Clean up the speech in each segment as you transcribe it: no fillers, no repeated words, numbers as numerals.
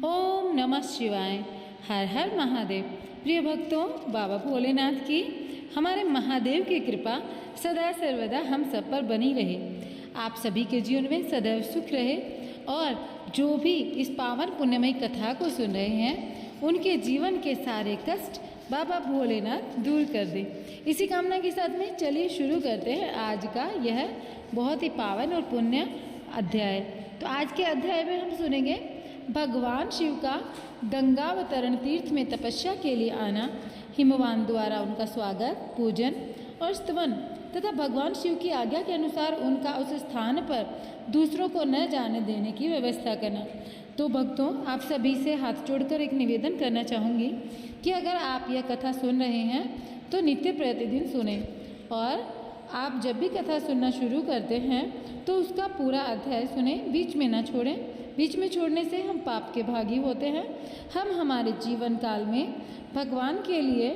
ओम नमः शिवाय। हर हर महादेव। प्रिय भक्तों, बाबा भोलेनाथ की, हमारे महादेव की कृपा सदा सर्वदा हम सब पर बनी रहे। आप सभी के जीवन में सदैव सुख रहे और जो भी इस पावन पुण्यमयी कथा को सुन रहे हैं उनके जीवन के सारे कष्ट बाबा भोलेनाथ दूर कर दे। इसी कामना के साथ में चलिए शुरू करते हैं आज का यह बहुत ही पावन और पुण्य अध्याय। तो आज के अध्याय में हम सुनेंगे भगवान शिव का गंगावतरण तीर्थ में तपस्या के लिए आना, हिमवान द्वारा उनका स्वागत, पूजन और स्तवन तथा भगवान शिव की आज्ञा के अनुसार उनका उस स्थान पर दूसरों को न जाने देने की व्यवस्था करना। तो भक्तों, आप सभी से हाथ जोड़कर एक निवेदन करना चाहूँगी कि अगर आप यह कथा सुन रहे हैं तो नित्य प्रतिदिन सुने और आप जब भी कथा सुनना शुरू करते हैं तो उसका पूरा अध्याय सुने, बीच में ना छोड़ें। बीच में छोड़ने से हम पाप के भागी होते हैं। हम हमारे जीवन काल में भगवान के लिए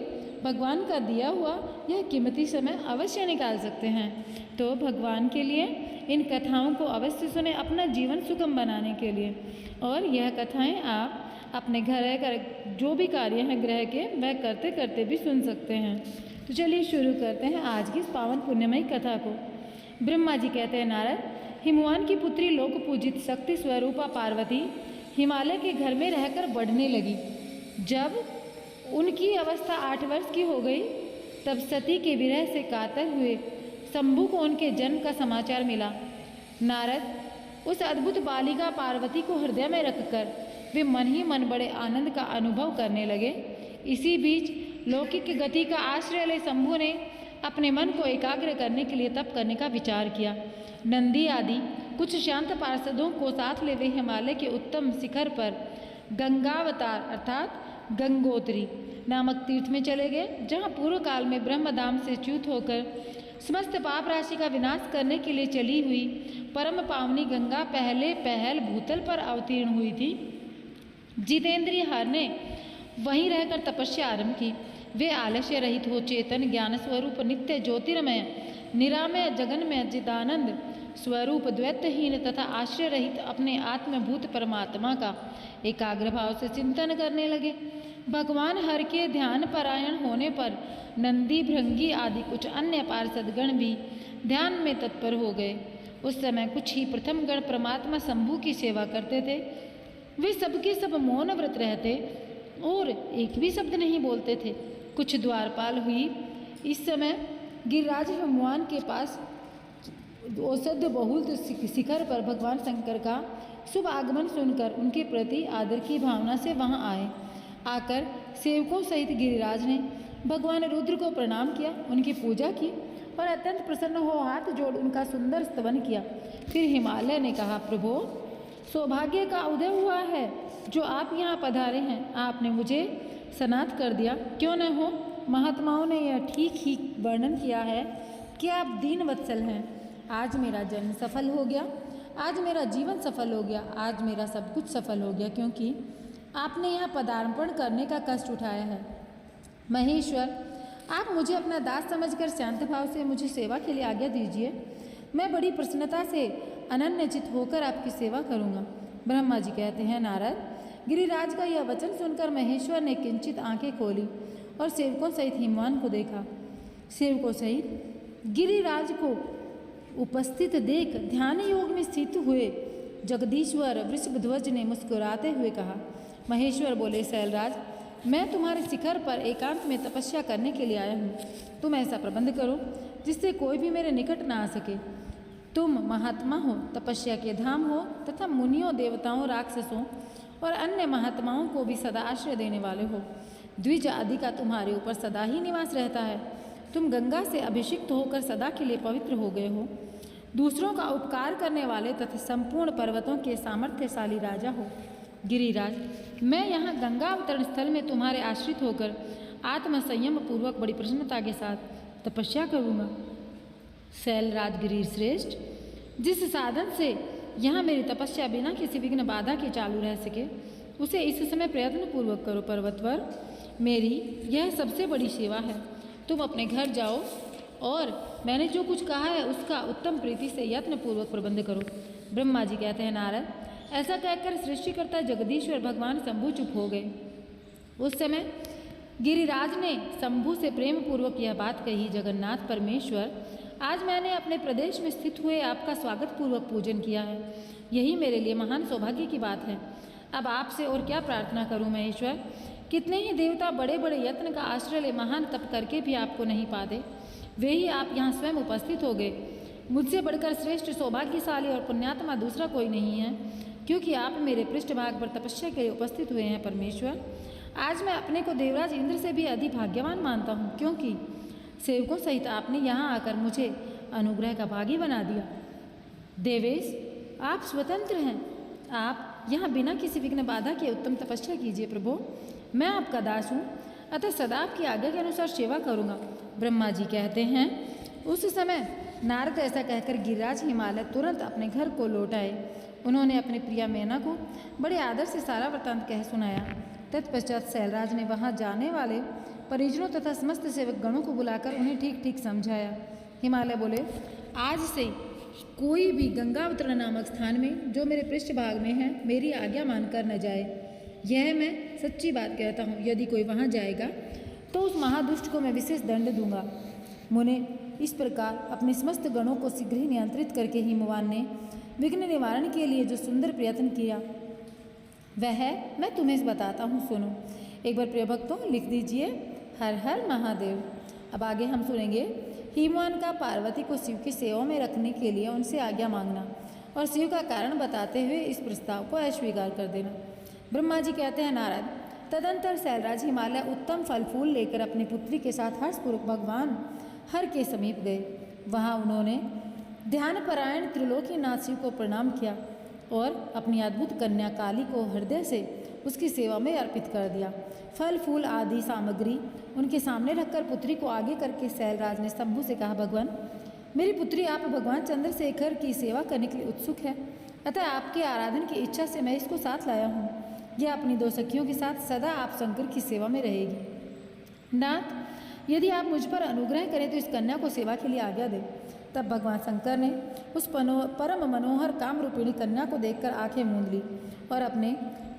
भगवान का दिया हुआ यह कीमती समय अवश्य निकाल सकते हैं। तो भगवान के लिए इन कथाओं को अवश्य सुने अपना जीवन सुगम बनाने के लिए। और यह कथाएं आप अपने घर का जो भी कार्य हैं ग्रह के, वह करते करते भी सुन सकते हैं। तो चलिए शुरू करते हैं आज की इस पावन पुण्यमयी कथा को। ब्रह्मा जी कहते हैं, नारद, हिमवान की पुत्री लोक पूजित शक्ति स्वरूपा पार्वती हिमालय के घर में रहकर बढ़ने लगी। जब उनकी अवस्था 8 वर्ष की हो गई तब सती के विरह से कातर हुए शंभु को उनके जन्म का समाचार मिला। नारद उस अद्भुत बालिका पार्वती को हृदय में रखकर वे मन ही मन बड़े आनंद का अनुभव करने लगे। इसी बीच लौकिक गति का आश्रय ले शंभु ने अपने मन को एकाग्र करने के लिए तप करने का विचार किया। नंदी आदि कुछ शांत पार्षदों को साथ ले वे हिमालय के उत्तम शिखर पर गंगावतार अर्थात गंगोत्री नामक तीर्थ में चले गए, जहाँ पूर्व काल में ब्रह्मधाम से च्युत होकर समस्त पाप राशि का विनाश करने के लिए चली हुई परम पावनी गंगा पहले पहल भूतल पर अवतीर्ण हुई थी। जितेंद्रिय हर ने वहीं रहकर तपस्या आरंभ की। वे आलस्य रहित हो चेतन ज्ञान स्वरूप नित्य ज्योतिर्मय निरामय जगन्मय चिदानंद स्वरूप द्वैतहीन तथा आश्रय रहित अपने आत्मभूत परमात्मा का एकाग्र भाव से चिंतन करने लगे। भगवान हर के ध्यान परायण होने पर नंदी भृंगी आदि कुछ अन्य पार्षदगण भी ध्यान में तत्पर हो गए। उस समय कुछ ही प्रथम गण परमात्मा शंभु की सेवा करते थे। वे सबके सब मौन व्रत रहते और एक भी शब्द नहीं बोलते थे। कुछ द्वारपाल हुई। इस समय गिरिराज हिमवान के पास औषध बहुल शिखर पर भगवान शंकर का शुभ आगमन सुनकर उनके प्रति आदर की भावना से वहां आए। आकर सेवकों सहित गिरिराज ने भगवान रुद्र को प्रणाम किया, उनकी पूजा की और अत्यंत प्रसन्न हो हाथ जोड़ उनका सुंदर स्तवन किया। फिर हिमालय ने कहा, प्रभु, सौभाग्य का उदय हुआ है जो आप यहाँ पधारे हैं। आपने मुझे सनाथ कर दिया। क्यों न हो, महात्माओं ने यह ठीक ही वर्णन किया है कि आप दीन वत्सल हैं। आज मेरा जन्म सफल हो गया, आज मेरा जीवन सफल हो गया, आज मेरा सब कुछ सफल हो गया, क्योंकि आपने यहाँ पदार्पण करने का कष्ट उठाया है। महेश्वर, आप मुझे अपना दास समझकर शांत भाव से मुझे सेवा के लिए आज्ञा दीजिए। मैं बड़ी प्रसन्नता से अनन्यचित होकर आपकी सेवा करूँगा। ब्रह्मा जी कहते हैं, नारद, गिरिराज का यह वचन सुनकर महेश्वर ने किंचित आंखें खोली और सेवकों सहित हिमवान को देखा। सेवकों सहित गिरिराज को उपस्थित देख ध्यान योग में स्थित हुए जगदीश्वर वृषभध्वज ने मुस्कुराते हुए कहा, महेश्वर बोले, शैलराज, मैं तुम्हारे शिखर पर एकांत में तपस्या करने के लिए आया हूँ। तुम ऐसा प्रबंध करो जिससे कोई भी मेरे निकट ना आ सके। तुम महात्मा हो, तपस्या के धाम हो तथा मुनियों देवताओं राक्षसों और अन्य महात्माओं को भी सदा आश्रय देने वाले हो। द्विज आदि का तुम्हारे ऊपर सदा ही निवास रहता है। तुम गंगा से अभिषिक्त होकर सदा के लिए पवित्र हो गए हो। दूसरों का उपकार करने वाले तथा संपूर्ण पर्वतों के सामर्थ्यशाली राजा हो। गिरिराज, मैं यहाँ गंगा अवतरण स्थल में तुम्हारे आश्रित होकर आत्म संयम पूर्वक बड़ी प्रसन्नता के साथ तपस्या करूँगा। शैलराज गिरिश्रेष्ठ, जिस साधन से यहाँ मेरी तपस्या बिना किसी विघ्न बाधा के चालू रह सके उसे इस समय प्रयत्न पूर्वक करो। पर्वतवर, मेरी यह सबसे बड़ी सेवा है। तुम अपने घर जाओ और मैंने जो कुछ कहा है उसका उत्तम प्रीति से यत्न पूर्वक प्रबंध करो। ब्रह्मा जी कहते हैं, नारद, ऐसा कहकर सृष्टिकर्ता जगदीश्वर भगवान शंभु चुप हो गए। उस समय गिरिराज ने शंभु से प्रेम पूर्वक यह बात कही, जगन्नाथ परमेश्वर, आज मैंने अपने प्रदेश में स्थित हुए आपका स्वागत पूर्वक पूजन किया है। यही मेरे लिए महान सौभाग्य की बात है। अब आपसे और क्या प्रार्थना करूं महेश्वर? कितने ही देवता बड़े बड़े यत्न का आश्रय ले महान तप करके भी आपको नहीं पाते, वे ही आप यहाँ स्वयं उपस्थित हो गए। मुझसे बढ़कर श्रेष्ठ सौभाग्यशाली और पुण्यात्मा दूसरा कोई नहीं है, क्योंकि आप मेरे पृष्ठभाग पर तपस्या के लिए उपस्थित हुए हैं परमेश्वर। आज मैं अपने को देवराज इंद्र से भी अधिक भाग्यवान मानता हूँ, क्योंकि सेवकों सहित आपने यहाँ आकर मुझे अनुग्रह का भागी बना दिया। देवेश, आप स्वतंत्र हैं, आप यहाँ बिना किसी विघ्न बाधा के उत्तम तपस्या कीजिए प्रभु। मैं आपका दास हूँ, अतः सदा आपकी आज्ञा के अनुसार सेवा करूँगा। ब्रह्मा जी कहते हैं, उस समय नारद ऐसा कहकर गिरिराज हिमालय तुरंत अपने घर को लौट आए। उन्होंने अपनी प्रिया मैना को बड़े आदर से सारा वृत्तांत कह सुनाया। तत्पश्चात शैलराज ने वहाँ जाने वाले परिजनों तथा समस्त सेवक गणों को बुलाकर उन्हें ठीक ठीक समझाया। हिमालय बोले, आज से कोई भी गंगावतरण नामक स्थान में जो मेरे पृष्ठभाग में है मेरी आज्ञा मानकर न जाए। यह मैं सच्ची बात कहता हूँ, यदि कोई वहाँ जाएगा तो उस महादुष्ट को मैं विशेष दंड दूंगा। मुने इस प्रकार अपने समस्त गणों को शीघ्र ही नियंत्रित करके हिमवान ने विघ्न निवारण के लिए जो सुंदर प्रयत्न किया वह मैं तुम्हें बताता हूँ, सुनो। एक बार प्रिय भक्तों लिख दीजिए, हर हर महादेव। अब आगे हम सुनेंगे हिमवान का पार्वती को शिव की सेवा में रखने के लिए उनसे आज्ञा मांगना और शिव का कारण बताते हुए इस प्रस्ताव को अस्वीकार कर देना। ब्रह्मा जी कहते हैं, नारद, तदंतर शैलराज हिमालय उत्तम फल फूल लेकर अपनी पुत्री के साथ हर्षपूर्वक भगवान हर के समीप गए। वहाँ उन्होंने ध्यानपरायण त्रिलोकीनाथ शिव को प्रणाम किया और अपनी अद्भुत कन्या काली को हृदय से उसकी सेवा में अर्पित कर दिया। फल फूल आदि सामग्री उनके सामने रखकर पुत्री को आगे करके शैलराज ने शंभु से कहा, भगवान, मेरी पुत्री आप भगवान चंद्रशेखर की सेवा करने के लिए उत्सुक है, अतः आपके आराधन की इच्छा से मैं इसको साथ लाया हूँ। यह अपनी दो सखियों के साथ सदा आप शंकर की सेवा में रहेगी। नाथ, यदि आप मुझ पर अनुग्रह करें तो इस कन्या को सेवा के लिए आज्ञा दें। तब भगवान शंकर ने उस परम मनोहर काम रूपिणी कन्या को देखकर आंखें मूंद ली और अपने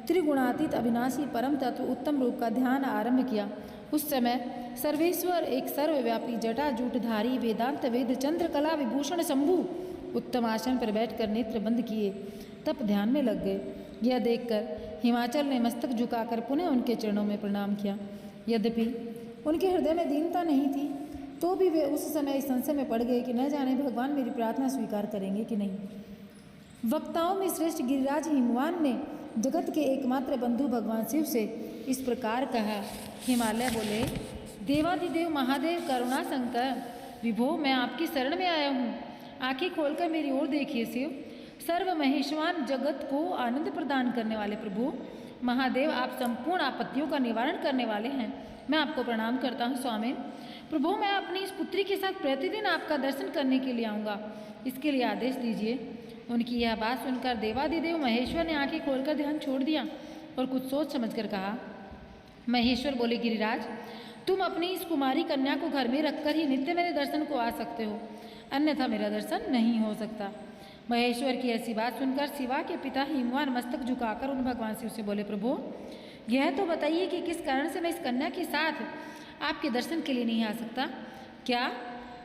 त्रिगुणातीत अविनाशी परम तत्व उत्तम रूप का ध्यान आरंभ किया। उस समय सर्वेश्वर एक सर्वव्यापी जटाजूटधारी वेदांत वेद चंद्रकला विभूषण शंभु उत्तम आसन पर बैठकर नेत्र बंद किए तप ध्यान में लग गए। यह देखकर हिमाचल ने मस्तक झुकाकर पुनः उनके चरणों में प्रणाम किया। यद्यपि उनके हृदय में दीनता नहीं थी तो भी वे उस समय इस संशय में पड़ गए कि न जाने भगवान मेरी प्रार्थना स्वीकार करेंगे कि नहीं। वक्ताओं में श्रेष्ठ गिरिराज हिमवान ने जगत के एकमात्र बंधु भगवान शिव से इस प्रकार कहा। हिमालय बोले, देवाधिदेव महादेव करुणा शंकर विभो, मैं आपकी शरण में आया हूँ, आंखें खोलकर मेरी ओर देखिए शिव। सर्व महेशवान जगत को आनंद प्रदान करने वाले प्रभु महादेव, आप संपूर्ण आपत्तियों का निवारण करने वाले हैं। मैं आपको प्रणाम करता हूँ स्वामी। प्रभु, मैं अपनी इस पुत्री के साथ प्रतिदिन आपका दर्शन करने के लिए आऊँगा, इसके लिए आदेश दीजिए। उनकी यह बात सुनकर देवाधिदेव महेश्वर ने आंखें खोलकर ध्यान छोड़ दिया और कुछ सोच समझकर कहा। महेश्वर बोले, गिरिराज, तुम अपनी इस कुमारी कन्या को घर में रखकर ही नित्य मेरे दर्शन को आ सकते हो, अन्यथा मेरा दर्शन नहीं हो सकता। महेश्वर की ऐसी बात सुनकर शिवा के पिता हिमवान मस्तक झुकाकर उन भगवान शिव से बोले, प्रभु, यह तो बताइए कि किस कारण से मैं इस कन्या के साथ आपके दर्शन के लिए नहीं आ सकता? क्या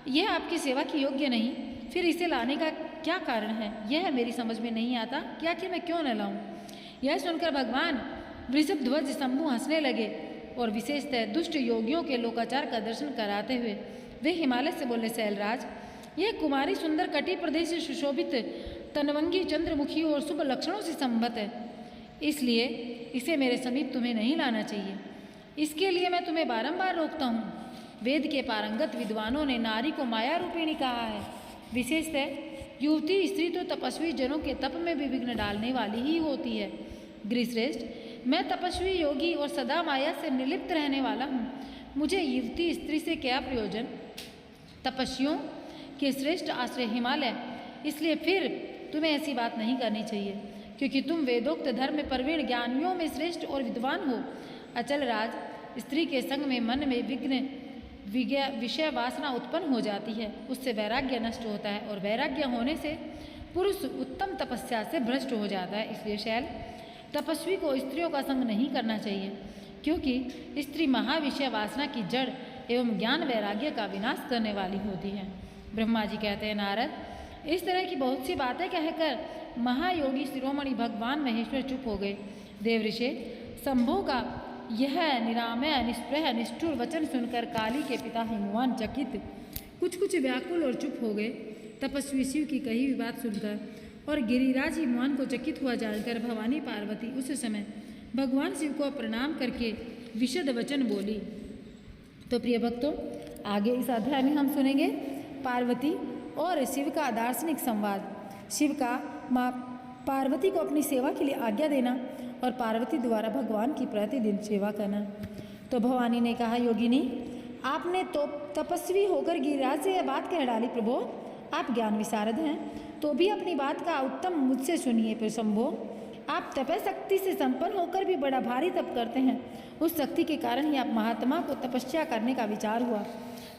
यह आपकी सेवा की योग्य नहीं? फिर इसे लाने का क्या कारण है? यह मेरी समझ में नहीं आता कि आखिर मैं क्यों न लाऊं। यह सुनकर भगवान वृषभ ध्वज शंभु हंसने लगे और विशेषतः दुष्ट योगियों के लोकाचार का दर्शन कराते हुए वे हिमालय से बोले, शैलराज, यह कुमारी सुंदर कटी प्रदेश से सुशोभित तनवंगी चंद्रमुखी और शुभ लक्षणों से संबद्ध है, इसलिए इसे मेरे समीप तुम्हें नहीं लाना चाहिए। इसके लिए मैं तुम्हें बारंबार रोकता हूँ। वेद के पारंगत विद्वानों ने नारी को माया रूपिणी कहा है। विशेषतः युवती स्त्री तो तपस्वी जनों के तप में भी विघ्न डालने वाली ही होती है। गिरिश्रेष्ठ, मैं तपस्वी योगी और सदा माया से निर्लिप्त रहने वाला हूँ, मुझे युवती स्त्री से क्या प्रयोजन? तपस्वियों के श्रेष्ठ आश्रय हिमालय, इसलिए फिर तुम्हें ऐसी बात नहीं करनी चाहिए, क्योंकि तुम वेदोक्त धर्म में प्रवीण ज्ञानियों में श्रेष्ठ और विद्वान हो। अचल राज, स्त्री के संग में मन में विघ्न विषय वासना उत्पन्न हो जाती है, उससे वैराग्य नष्ट होता है और वैराग्य होने से पुरुष उत्तम तपस्या से भ्रष्ट हो जाता है। इसलिए शैल तपस्वी को स्त्रियों का संग नहीं करना चाहिए, क्योंकि स्त्री महाविषय वासना की जड़ एवं ज्ञान वैराग्य का विनाश करने वाली होती है। ब्रह्मा जी कहते हैं, नारद, इस तरह की बहुत सी बातें कहकर महायोगी शिरोमणि भगवान महेश्वर चुप हो गए। देव ऋषि शंभु का यह निरामय निष्प्रह निष्ठुर वचन सुनकर काली के पिता हिमवान चकित कुछ व्याकुल और चुप हो गए। तपस्वी शिव की कही हुई बात सुनकर और गिरिराज हिमवान को चकित हुआ जानकर भवानी पार्वती उस समय भगवान शिव को प्रणाम करके विशद वचन बोली। तो प्रिय भक्तों, आगे इस अध्याय में हम सुनेंगे पार्वती और शिव का दार्शनिक संवाद। शिव का माँ पार्वती को अपनी सेवा के लिए आज्ञा देना और पार्वती द्वारा भगवान की प्रतिदिन सेवा करना। तो भवानी ने कहा, योगिनी, आपने तो तपस्वी होकर गिरिराज से यह बात कह डाली। प्रभु, आप ज्ञान विशारद हैं, तो भी अपनी बात का उत्तम मुझसे सुनिए। फिर शंभो, आप तप शक्ति से संपन्न होकर भी बड़ा भारी तप करते हैं। उस शक्ति के कारण ही आप महात्मा को तपस्या करने का विचार हुआ।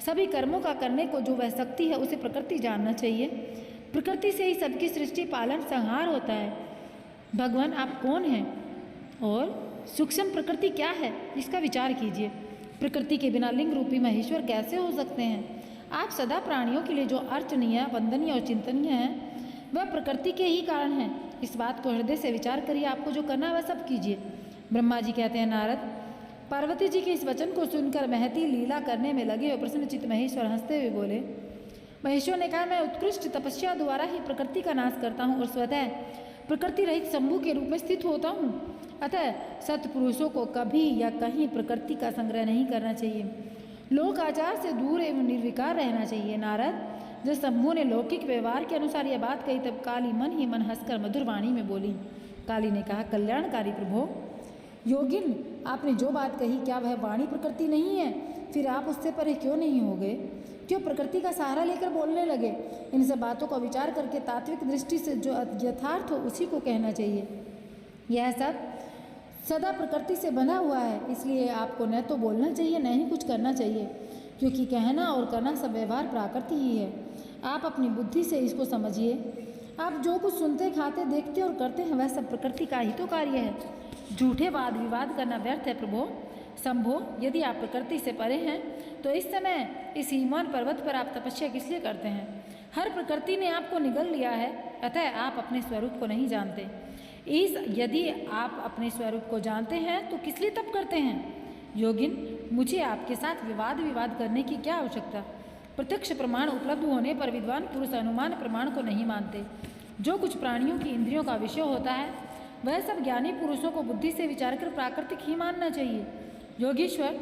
सभी कर्मों का करने को जो वह शक्ति है उसे प्रकृति जानना चाहिए। प्रकृति से ही सबकी सृष्टि पालन संहार होता है। भगवान, आप कौन हैं और सूक्ष्म प्रकृति क्या है, इसका विचार कीजिए। प्रकृति के बिना लिंग रूपी महेश्वर कैसे हो सकते हैं? आप सदा प्राणियों के लिए जो अर्चनीय, वंदनीय और चिंतनीय हैं, वह प्रकृति के ही कारण हैं। इस बात को हृदय से विचार करिए। आपको जो करना है वह सब कीजिए। ब्रह्मा जी कहते हैं, नारद, पार्वती जी के इस वचन को सुनकर महती लीला करने में लगे और प्रसन्नचित्त महेश्वर हंसते हुए बोले। महेश्वर ने कहा, मैं उत्कृष्ट तपस्या द्वारा ही प्रकृति का नाश करता हूँ और स्वतः प्रकृति रहित शंभु के रूप में स्थित होता हूँ। अतः सत्पुरुषों को कभी या कहीं प्रकृति का संग्रह नहीं करना चाहिए। लोक आचार से दूर एवं निर्विकार रहना चाहिए। नारद, जब शंभु ने लौकिक व्यवहार के अनुसार यह बात कही, तब काली मन ही मन हंसकर मधुर वाणी में बोली। काली ने कहा, कल्याणकारी प्रभो, योगिन, आपने जो बात कही, क्या वह वाणी प्रकृति नहीं है? फिर आप उससे परे क्यों नहीं हो गए? क्यों प्रकृति का सहारा लेकर बोलने लगे? इन सब बातों का विचार करके तात्विक दृष्टि से जो यथार्थ हो उसी को कहना चाहिए। यह सब सदा प्रकृति से बंधा हुआ है, इसलिए आपको न तो बोलना चाहिए न ही कुछ करना चाहिए, क्योंकि कहना और करना सब व्यवहार प्राकृति ही है। आप अपनी बुद्धि से इसको समझिए। आप जो कुछ सुनते, खाते, देखते और करते हैं वह सब प्रकृति का ही तो कार्य है। झूठे वाद विवाद करना व्यर्थ है। प्रभो शंभो, यदि आप प्रकृति से परे हैं तो इस समय इस हिमवान पर्वत पर आप तपस्या किस लिए करते हैं? हर प्रकृति ने आपको निगल लिया है, अतः आप अपने स्वरूप को नहीं जानते। यदि आप अपने स्वरूप को जानते हैं तो किस लिए तप करते हैं? योगिन, मुझे आपके साथ विवाद करने की क्या आवश्यकता? प्रत्यक्ष प्रमाण उपलब्ध होने पर विद्वान पुरुष अनुमान प्रमाण को नहीं मानते। जो कुछ प्राणियों की इंद्रियों का विषय होता है वह सब ज्ञानी पुरुषों को बुद्धि से विचार कर प्राकृतिक ही मानना चाहिए। योगीश्वर,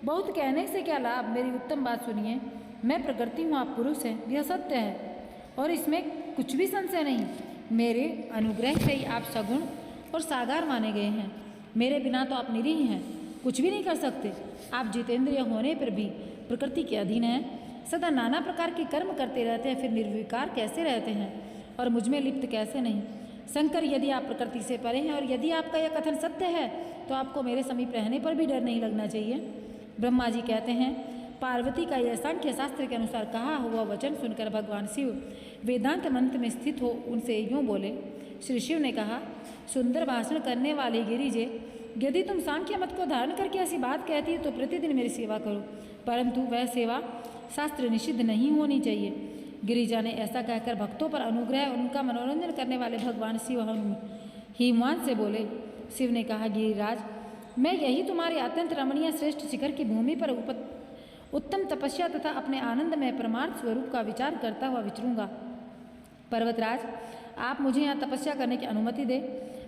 बहुत कहने से क्या लाभ? मेरी उत्तम बात सुनिए। मैं प्रकृति हूँ, आप पुरुष हैं, यह सत्य है और इसमें कुछ भी संशय नहीं। मेरे अनुग्रह से ही आप सगुण और साकार माने गए हैं। मेरे बिना तो आप निरीह हैं, कुछ भी नहीं कर सकते। आप जितेंद्रिय होने पर भी प्रकृति के अधीन हैं, सदा नाना प्रकार के कर्म करते रहते हैं, फिर निर्विकार कैसे रहते हैं और मुझ में लिप्त कैसे नहीं? शंकर, यदि आप प्रकृति से परे हैं और यदि आपका यह कथन सत्य है तो आपको मेरे समीप रहने पर भी डर नहीं लगना चाहिए। ब्रह्मा जी कहते हैं, पार्वती का यह सांख्य शास्त्र के अनुसार कहा हुआ वचन सुनकर भगवान शिव वेदांत मंत्र में स्थित हो उनसे यूँ बोले। श्री शिव ने कहा, सुंदर भाषण करने वाले गिरिजे, यदि तुम सांख्य मत को धारण करके ऐसी बात कहती है तो प्रतिदिन मेरी सेवा करो, परंतु वह सेवा शास्त्र निषिद्ध नहीं होनी चाहिए। गिरिजा ने ऐसा कहकर भक्तों पर अनुग्रह और उनका मनोरंजन करने वाले भगवान शिव हिमवान से बोले। शिव ने कहा, गिरिराज, मैं यही तुम्हारे अत्यंत रमणीय श्रेष्ठ शिखर की भूमि पर उत्तम तपस्या तथा अपने आनंद में परमार्थ स्वरूप का विचार करता हुआ विचरूंगा। पर्वतराज, आप मुझे यहाँ तपस्या करने की अनुमति दें।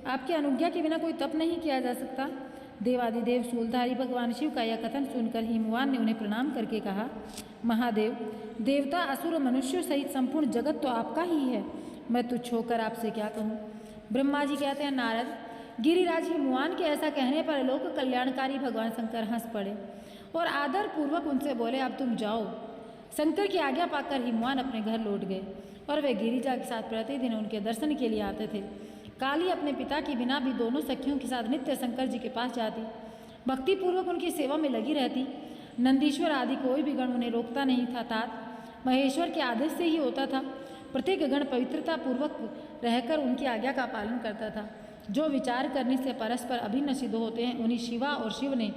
आपकी अनुज्ञा के बिना कोई तप नहीं किया जा सकता। देवादिदेव शूलधारी भगवान शिव का यह कथन सुनकर हिमवान ने उन्हें प्रणाम करके कहा, महादेव, देवता, असुर, मनुष्य सहित संपूर्ण जगत तो आपका ही है। मैं तुच्छ होकर आपसे क्या कहूँ? ब्रह्मा जी कहते हैं, नारद, गिरिराज हिमवान के ऐसा कहने पर लोक कल्याणकारी भगवान शंकर हंस पड़े और आदर पूर्वक उनसे बोले, अब तुम जाओ। शंकर की आज्ञा पाकर हिमवान अपने घर लौट गए और वे गिरिजा के साथ प्रतिदिन उनके दर्शन के लिए आते थे। काली अपने पिता के बिना भी दोनों सखियों के साथ नित्य शंकर जी के पास जाती, भक्तिपूर्वक उनकी सेवा में लगी रहती। नंदीश्वर आदि कोई भी गण उन्हें रोकता नहीं था, तात महेश्वर के आदेश से ही होता था। प्रत्येक गण पवित्रता पूर्वक रहकर उनकी आज्ञा का पालन करता था। जो विचार करने से परस्पर अभिन्न सिद्ध होते हैं उन्हीं शिवा और शिव ने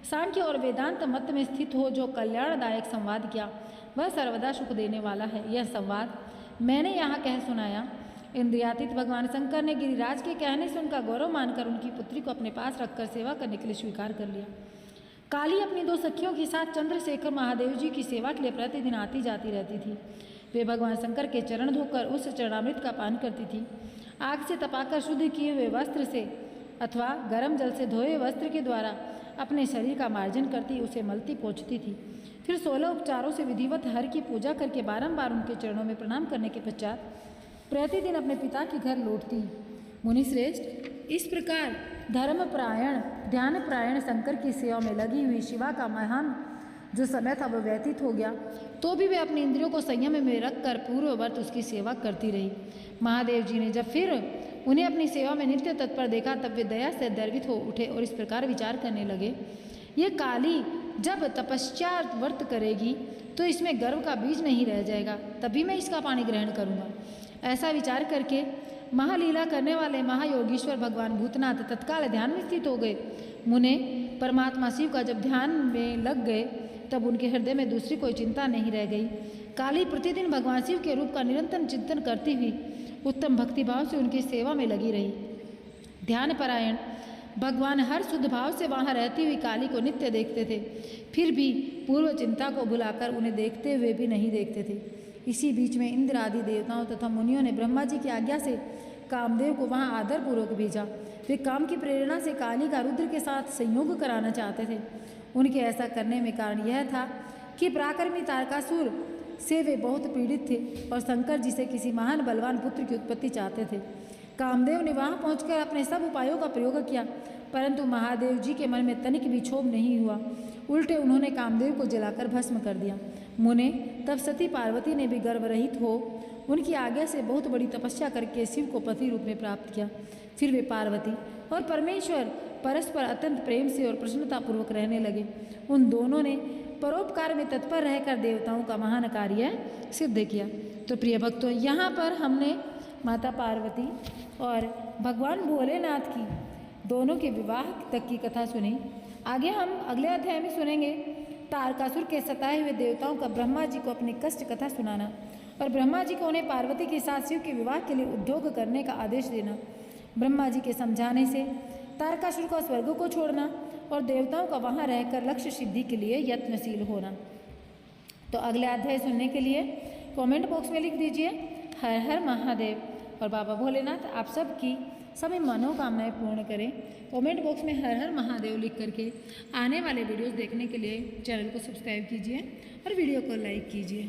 सांख्य और वेदांत मत में स्थित हो जो कल्याणदायक संवाद किया वह सर्वदा सुख देने वाला है। यह संवाद मैंने यहाँ कह सुनाया। इंद्रियातीत भगवान शंकर ने गिरिराज के कहने से उनका गौरव मानकर उनकी पुत्री को अपने पास रखकर सेवा करने के लिए स्वीकार कर लिया। काली अपनी 2 सखियों के साथ चंद्रशेखर महादेव जी की सेवा के लिए प्रतिदिन आती जाती रहती थी। वे भगवान शंकर के चरण धोकर उस चरणामृत का पान करती थी। आग से तपाकर शुद्ध किए हुए वस्त्र से अथवा गर्म जल से धोए वस्त्र के द्वारा अपने शरीर का मार्जन करती, उसे मलती पोंछती थी। फिर 16 उपचारों से विधिवत हर की पूजा करके बारंबार उनके चरणों में प्रणाम करने के पश्चात प्रतिदिन अपने पिता के घर लौटती। मुनिश्रेष्ठ, इस प्रकार धर्मपरायण ध्यानपरायण शंकर की सेवा में लगी हुई शिवा का महान जो समय था वह व्यतीत हो गया, तो भी वे अपनी इंद्रियों को संयम में रखकर पूर्ववत उसकी सेवा करती रही। महादेव जी ने जब फिर उन्हें अपनी सेवा में नित्य तत्पर देखा तब वे दया से द्रवित हो उठे और इस प्रकार विचार करने लगे, ये काली जब तपस्या व्रत करेगी तो इसमें गर्व का बीज नहीं रह जाएगा, तभी मैं इसका पानी ग्रहण करूँगा। ऐसा विचार करके महालीला करने वाले महायोगीश्वर भगवान भूतनाथ तत्काल ध्यान में स्थित हो गए। मुने परमात्मा शिव का जब ध्यान में लग गए तब उनके हृदय में दूसरी कोई चिंता नहीं रह गई। काली प्रतिदिन भगवान शिव के रूप का निरंतर चिंतन करती हुई उत्तम भक्तिभाव से उनकी सेवा में लगी रही। ध्यान परायण भगवान हर शुद्ध भाव से वहाँ रहती हुई काली को नित्य देखते थे, फिर भी पूर्व चिंता को भुलाकर उन्हें देखते हुए भी नहीं देखते थे। इसी बीच में इंद्र आदि देवताओं तथा मुनियों ने ब्रह्मा जी की आज्ञा से कामदेव को वहाँ आदरपूर्वक भेजा। वे काम की प्रेरणा से काली का रुद्र के साथ संयोग कराना चाहते थे। उनके ऐसा करने में कारण यह था कि पराक्रमी तारकासुर से वे बहुत पीड़ित थे और शंकर जी से किसी महान बलवान पुत्र की उत्पत्ति चाहते थे। कामदेव ने वहाँ पहुंचकर अपने सब उपायों का प्रयोग किया, परंतु महादेव जी के मन में तनिक भी क्षोभ नहीं हुआ। उल्टे उन्होंने कामदेव को जलाकर भस्म कर दिया। मुने तब सती पार्वती ने भी गर्वरहित हो उनकी आज्ञा से बहुत बड़ी तपस्या करके शिव को पति रूप में प्राप्त किया। फिर वे पार्वती और परमेश्वर परस्पर अत्यंत प्रेम से और प्रसन्नतापूर्वक रहने लगे। उन दोनों ने परोपकार में तत्पर रहकर देवताओं का महान कार्य सिद्ध किया। तो प्रिय भक्तों, यहाँ पर हमने माता पार्वती और भगवान भोलेनाथ की दोनों के विवाह तक की कथा सुनी। आगे हम अगले अध्याय में सुनेंगे तारकासुर के सताए हुए देवताओं का ब्रह्मा जी को अपनी कष्ट कथा सुनाना और ब्रह्मा जी को उन्हें पार्वती के साथ शिव के विवाह के लिए उद्योग करने का आदेश देना। ब्रह्मा जी के समझाने से तारकासुर को स्वर्ग को छोड़ना और देवताओं का वहाँ रहकर लक्ष्य सिद्धि के लिए यत्नशील होना। तो अगले अध्याय सुनने के लिए कमेंट बॉक्स में लिख दीजिए हर हर महादेव, और बाबा भोलेनाथ आप सबकी सभी मनोकामनाएं पूर्ण करें। कमेंट बॉक्स में हर हर महादेव लिख करके आने वाले वीडियोस देखने के लिए चैनल को सब्सक्राइब कीजिए और वीडियो को लाइक कीजिए।